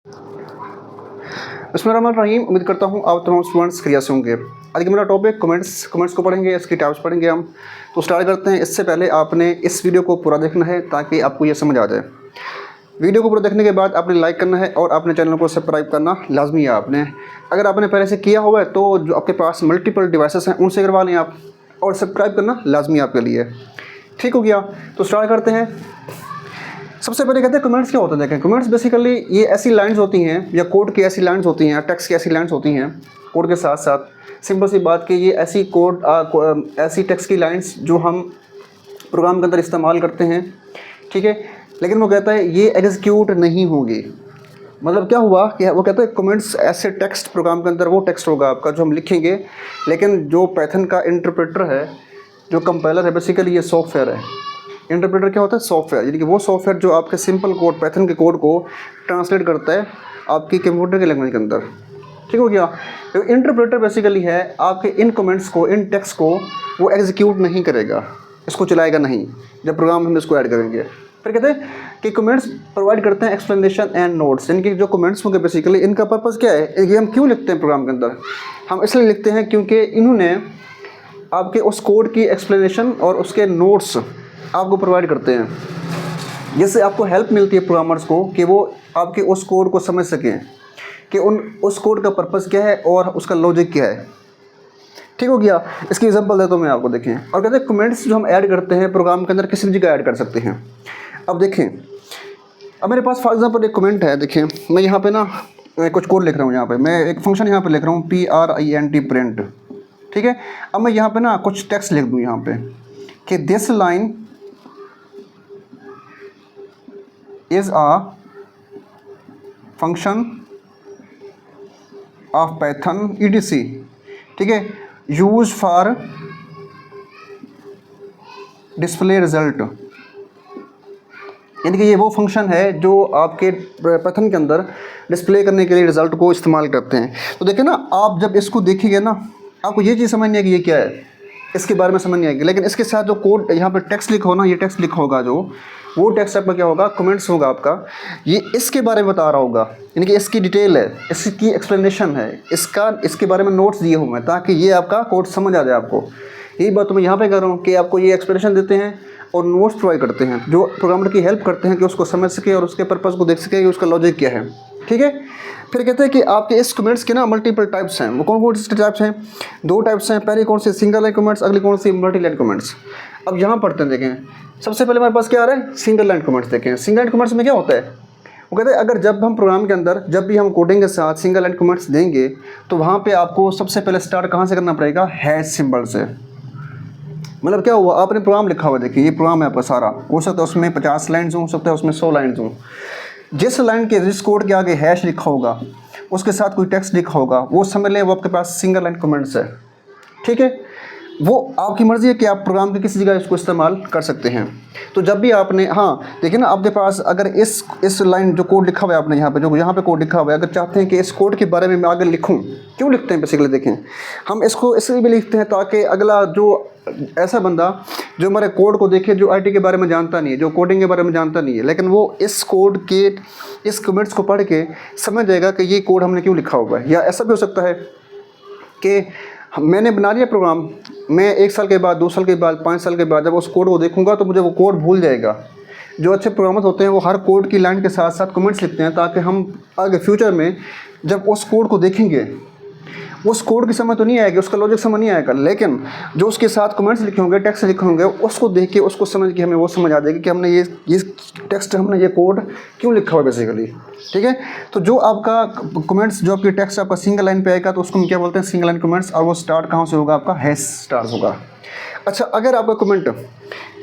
बिस्मिल्लाहिर्रहमानिर्रहीम। उम्मीद करता हूँ आप तमाम स्टूडेंट्स खैरियत से होंगे। आज का मेरा टॉपिक कमेंट्स को पढ़ेंगे, इसकी टाइप्स पढ़ेंगे हम। तो स्टार्ट करते हैं। इससे पहले आपने इस वीडियो को पूरा देखना है ताकि आपको ये समझ आ जाए। वीडियो को पूरा देखने के बाद आपने लाइक करना है और अपने चैनल को सब्सक्राइब करना लाजमी है आपने। अगर आपने पहले से किया हुआ है तो जो आपके पास मल्टीपल डिवाइसेस हैं उनसे करवा लें आप, और सब्सक्राइब करना लाजमी है आपके लिए। ठीक हो गया, तो स्टार्ट करते हैं। सबसे पहले कहते हैं कमेंट्स क्या होता है। देखें, कमेंट्स बेसिकली ये ऐसी लाइंस होती हैं या कोड की ऐसी लाइंस होती हैं, टेक्स्ट की ऐसी लाइंस होती हैं कोड के साथ साथ। सिंपल सी बात कि ये ऐसी ऐसी टेक्स्ट की लाइंस जो हम प्रोग्राम के अंदर इस्तेमाल करते हैं, ठीक है। लेकिन वो कहता है ये एग्जीक्यूट नहीं होगी। मतलब क्या हुआ कि वो कहता है कमेंट्स ऐसे टेक्स्ट प्रोग्राम के अंदर वो टेक्स्ट होगा आपका जो हम लिखेंगे, लेकिन जो पाइथन का इंटरप्रेटर है, जो कंपाइलर है, बेसिकली ये सॉफ्टवेयर है। इंटरप्रेटर क्या होता है? सॉफ्टवेयर, यानी कि वो सॉफ्टवेयर जो आपके सिंपल कोड पाइथन के कोड को ट्रांसलेट करता है आपकी कंप्यूटर के लैंग्वेज के अंदर। ठीक हो गया। तो इंटरप्रेटर बेसिकली है आपके इन कमेंट्स को, इन टेक्स्ट को वो एग्जीक्यूट नहीं करेगा, इसको चलाएगा नहीं जब प्रोग्राम हम इसको ऐड करेंगे। फिर कहते हैं कि कमेंट्स प्रोवाइड करते हैं एक्सप्लेनेशन एंड नोट्स, यानी कि जो कमेंट्स होंगे बेसिकली इनका पर्पज़ क्या है, ये हम क्यों लिखते हैं प्रोग्राम के अंदर? हम इसलिए लिखते हैं क्योंकि इन्होंने आपके उस कोड की एक्सप्लेनेशन और उसके नोट्स आपको प्रोवाइड करते हैं, जिससे आपको हेल्प मिलती है प्रोग्रामर्स को कि वो आपके उस कोड को समझ सकें कि उस कोड का पर्पज़ क्या है और उसका लॉजिक क्या है। ठीक हो गया। इसकी एग्जांपल देता हूँ मैं आपको। देखें, और कहते हैं कमेंट्स जो हम ऐड करते हैं प्रोग्राम के अंदर किसी भी जगह ऐड कर सकते हैं। अब देखें, अब मेरे पास फॉर एग्जांपल एक कमेंट है। देखें, मैं यहाँ पे ना कुछ कोड लिख रहा हूँ। यहाँ पे मैं एक फंक्शन यहाँ पे लिख रहा हूँ print प्रिंट, ठीक है। अब मैं यहाँ पे ना कुछ टेक्स्ट लिख दूँ यहाँ पे कि this line is a function of Python etc, ठीक है, यूज फॉर डिस्प्ले रिजल्ट, यानी कि ये वो फंक्शन है जो आपके पाइथन के अंदर डिस्प्ले करने के लिए रिजल्ट को इस्तेमाल करते हैं। तो देखिए ना, आप जब इसको देखेंगे ना, आपको ये चीज़ समझ नहीं आएगी ये क्या है, इसके बारे में समझ नहीं आएगी। लेकिन इसके साथ जो कोड यहाँ पे टेक्स्ट लिखा हो ना, ये टेक्स्ट लिखा होगा, जो वो टेक्स्ट आपका क्या होगा, कमेंट्स होगा आपका, ये इसके बारे में बता रहा होगा, यानी कि इसकी डिटेल है, इसकी एक्सप्लेनेशन है, इसके बारे में नोट्स दिए हुए हैं ताकि ये आपका कोड समझ आ जाए आपको। यही बात तो मैं यहाँ पे कर रहा हूँ कि आपको ये एक्सप्लेनेशन देते हैं और नोट्स प्रोवाइड करते हैं जो प्रोग्रामर की हेल्प करते हैं कि उसको समझ सके और उसके पर्पज़ को देख सके कि उसका लॉजिक क्या है। ठीक है। फिर कहते हैं कि आपके इस कमेंट्स के ना मल्टीपल टाइप्स हैं। वो कौन कौन से टाइप्स हैं? दो टाइप्स हैं। पहले कौन से? सिंगल लाइन कमेंट्स, अगली कौन सी? Multi line comments. अब यहाँ पढ़ते हैं। देखें, सबसे पहले हमारे पास क्या आ रहा है? Single line comments. देखें, सिंगल लाइन कमेंट्स में क्या होता है? वो कहते हैं अगर जब हम प्रोग्राम के अंदर जब भी हम कोडिंग के साथ सिंगल लाइन कमेंट्स देंगे तो वहाँ पे आपको सबसे पहले स्टार्ट कहाँ से करना पड़ेगा? हैश सिंबल से। मतलब क्या हुआ, आपने प्रोग्राम लिखा हुआ, देखिए ये प्रोग्राम है आपका सारा, हो सकता है उसमें 50 लाइन्स हो सकता है उसमें 100 लाइन्स हों। जिस लाइन के, जिस कोड के आगे हैश लिखा होगा, उसके साथ कोई टेक्स्ट लिखा होगा, वो समझ लें वो आपके पास सिंगल लाइन कमेंट्स है। ठीक है। वो आपकी मर्ज़ी है कि आप प्रोग्राम के किसी जगह इसको इस्तेमाल कर सकते हैं। तो जब भी आपने, हाँ देखिए ना, आपके पास अगर इस लाइन जो कोड लिखा हुआ है आपने यहाँ पे, जो यहाँ पे कोड लिखा हुआ है, अगर चाहते हैं कि इस कोड के बारे में मैं आगे लिखूँ, क्यों लिखते हैं बेसिकली? देखें, हम इसको इसलिए भी लिखते हैं ताकि अगला जो ऐसा बंदा जो हमारे कोड को देखे, जो आईटी के बारे में जानता नहीं है, जो कोडिंग के बारे में जानता नहीं है, लेकिन वो इस कोड के इस कमेंट्स को पढ़ के समझ जाएगा कि ये कोड हमने क्यों लिखा हुआ है। या ऐसा भी हो सकता है कि मैंने बना लिया प्रोग्राम, मैं 1 साल के बाद, 2 साल के बाद, 5 साल के बाद जब उस कोड को देखूंगा तो मुझे वो कोड भूल जाएगा। जो अच्छे प्रोग्रामर होते हैं वो हर कोड की लाइन के साथ साथ कमेंट्स लिखते हैं ताकि हम आगे फ्यूचर में जब उस कोड को देखेंगे, उस कोड की समझ तो नहीं आएगी, उसका लॉजिक समझ नहीं आएगा, लेकिन जो उसके साथ कमेंट्स लिखे होंगे, टेक्स्ट लिखे होंगे, उसको देख के उसको समझ के हमें वो समझ आ जाएगी कि हमने ये टेक्स्ट, हमने ये कोड क्यों लिखा हुआ है बेसिकली। ठीक है। तो जो आपका कमेंट्स, जो आपकी टेक्स्ट आपका सिंगल लाइन पे आएगा तो उसको हम क्या बोलते हैं? Single line comments. और वो स्टार्ट कहाँ से होगा? आपका हैश स्टार्ट होगा। अच्छा, अगर आपका कमेंट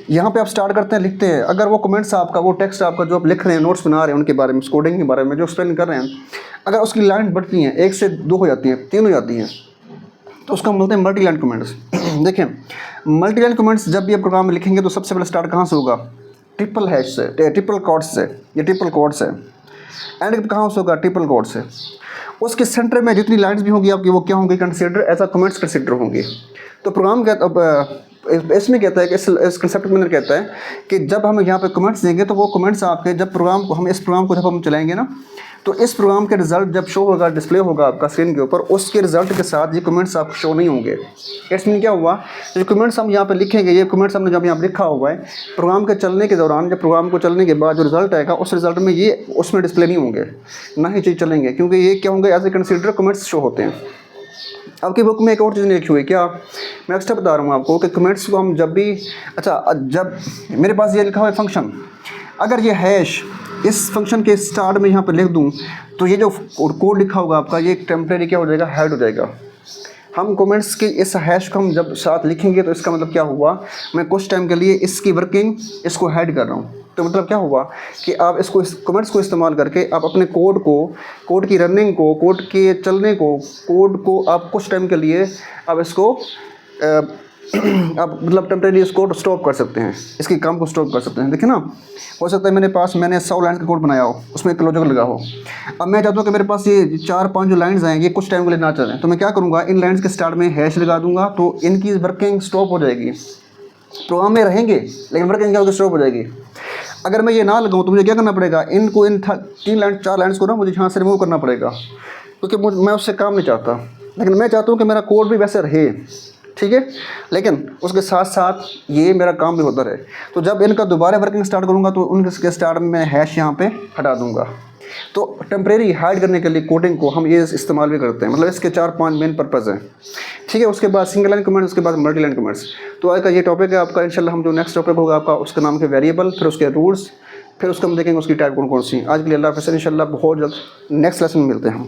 यहाँ पे आप स्टार्ट करते हैं, लिखते हैं, अगर वो कमेंट्स आपका, वो टेक्स्ट आपका जो आप लिख रहे हैं, नोट्स बना रहे हैं उनके बारे में, कोडिंग के बारे में जो एक्सप्लेन कर रहे हैं, अगर उसकी लाइन बढ़ती हैं, 1 से 2 हो जाती हैं, 3 हो जाती हैं, तो उसका हम बोलते हैं मल्टी लाइन कमेंट्स। देखें, मल्टी लाइन कमेंट्स जब भी आप प्रोग्राम में लिखेंगे तो सबसे पहले स्टार्ट कहाँ से होगा? ट्रिपल हैश से, ट्रिपल कोट्स से, ये ट्रिपल कोट्स है। एंड कहाँ से होगा? ट्रिपल कोट से। उसके सेंटर में जितनी लाइन्स भी होंगी आपकी, वो क्या होंगी? Consider as a comments consider होंगी। तो प्रोग्राम इसमें कहता है कि इस कंसेप्ट के अंदर कहता है कि जब हम यहाँ पे कमेंट्स देंगे तो वो कमेंट्स आपके, जब प्रोग्राम को हम इस प्रोग्राम को जब हम चलाएंगे ना, तो इस प्रोग्राम के रिजल्ट जब शो होगा, डिस्प्ले होगा आपका स्क्रीन के ऊपर, उसके रिजल्ट के साथ ये कमेंट्स आपको शो नहीं होंगे। इट्स मीन क्या हुआ, जो कमेंट्स हम यहाँ पे लिखेंगे, ये कमेंट्स हमने जब यहाँ पे लिखा हुआ है, प्रोग्राम के चलने के दौरान, जब प्रोग्राम को चलने के बाद जो रिजल्ट आएगा उस रिजल्ट में ये उसमें डिस्प्ले नहीं होंगे, ना ही चीज़ चलेंगे, क्योंकि ये क्या होंगे, as a consider comments show होते हैं। आपकी बुक में एक और चीज़ नहीं लिखी हुई क्या, मैं एक्स्ट्रा बता रहा हूँ आपको कि कमेंट्स को हम जब भी, अच्छा जब मेरे पास ये लिखा हुआ है फंक्शन, अगर ये हैश इस फंक्शन के स्टार्ट में यहाँ पर लिख दूँ तो ये जो कोड लिखा होगा आपका, ये टेम्परेरी क्या हो जाएगा, हाइड हो जाएगा। हम कमेंट्स के इस हैश को हम जब साथ लिखेंगे तो इसका मतलब क्या हुआ, मैं कुछ टाइम के लिए इसकी वर्किंग इसको हाइड कर रहा हूँ। तो मतलब क्या हुआ कि आप इसको, इस कमेंट्स को इस्तेमाल करके आप अपने कोड को, कोड की रनिंग को, कोड के चलने को, कोड को आप कुछ टाइम के लिए आप इसको आप मतलब टेम्परेरी इसको स्टॉप कर सकते हैं, इसके काम को स्टॉप कर सकते हैं। देखिए ना, हो सकता है मैंने 100 लाइन का कोड बनाया हो, उसमें एक लॉजिक लगा हो, अब मैं चाहता हूँ कि मेरे पास ये 4-5 जो लाइन्स हैं ये कुछ टाइम के लिए ना चलें, तो मैं क्या करूँगा, इन लाइन्स के स्टार्ट में हैश लगा दूँगा, तो इनकी वर्किंग स्टॉप हो जाएगी। प्रोग्राम में रहेंगे लेकिन वर्किंग क्या होगी, स्टॉप हो जाएगी। अगर मैं ये ना लगाऊँ तो मुझे क्या करना पड़ेगा, इनको इन 4 लाइन्स को ना मुझे यहाँ से रिमूव करना पड़ेगा, क्योंकि मैं उससे काम नहीं चाहता। लेकिन मैं चाहता हूँ कि मेरा कोड भी वैसे रहे, ठीक है, लेकिन उसके साथ साथ ये मेरा काम भी होता रहे। तो जब इनका दोबारा वर्किंग स्टार्ट करूँगा तो उनके स्टार्ट में मैं हैश यहाँ पे हटा दूँगा। तो टेम्परेरी हाइड करने के लिए कोडिंग को हम ये इस्तेमाल भी करते हैं, मतलब इसके 4-5 मेन पर्पज़ हैं, ठीक है। उसके बाद सिंगल लाइन कमेंट्स, उसके बाद मल्टी लाइन कमेंट्स। तो आज का ये टॉपिक है आपका, इंशाल्लाह हम जो नेक्स्ट टॉपिक होगा आपका, उसका नाम है वेरिएबल, फिर उसके रूल्स, फिर उसका हम देखेंगे उसकी टाइप कौन कौन सी। आज के लिए अल्लाह हाफ़िज़, इंशाल्लाह बहुत जल्द नेक्स्ट लेसन में मिलते हैं हम।